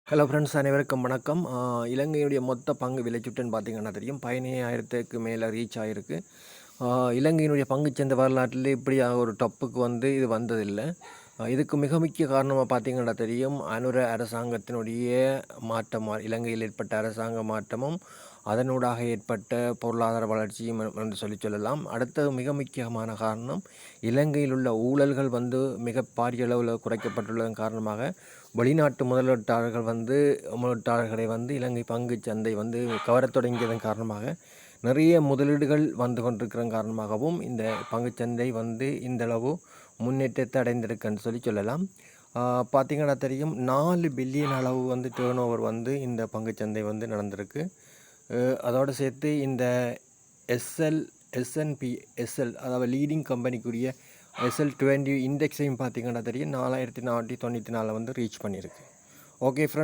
Hello friends, அனைவருக்கும் வணக்கம். இலங்கையுடைய மொத்த பங்கு விலைச்சுட்டுன்னு பார்த்தீங்கன்னா தெரியும், 15,000க்கு மேலே ரீச் ஆகிருக்கு. இலங்கையினுடைய பங்குச்சந்தை வரலாற்றில் இப்படி ஒரு டொப்புக்கு இது வந்ததில்லை. இதுக்கு மிக முக்கிய காரணமாக பார்த்தீங்கன்னா தெரியும், அனுர அரசாங்கத்தினுடைய மாற்றம், இலங்கையில் ஏற்பட்ட அரசாங்க மாற்றமும் அதனூடாக ஏற்பட்ட பொருளாதார வளர்ச்சியும் என்று சொல்லலாம். அடுத்தது மிக முக்கியமான காரணம், இலங்கையில் உள்ள ஊழல்கள் மிக பாரிய அளவில் குறைக்கப்பட்டுள்ளதன் காரணமாக வெளிநாட்டு முதலீட்டாளர்களை இலங்கை பங்கு சந்தை கவரத் தொடங்கியதன் காரணமாக நிறைய முதலீடுகள் வந்து கொண்டிருக்கிற காரணமாகவும் இந்த பங்குச்சந்தை இந்தளவு முன்னேற்றத்தை அடைந்திருக்குன்னு சொல்லலாம். பார்த்திங்கன்னா தெரியும், 4 பில்லியன் அளவு டேர்ன் ஓவர் இந்த பங்குச்சந்தை நடந்திருக்கு. அதோடு சேர்த்து இந்த எஸ்எல் அதாவது லீடிங் கம்பெனிக்குரிய SL20 இண்டெக்ஸையும் பார்த்திங்கன்னா தெரியும், 4494 ரீச் பண்ணியிருக்கு. Okay friends.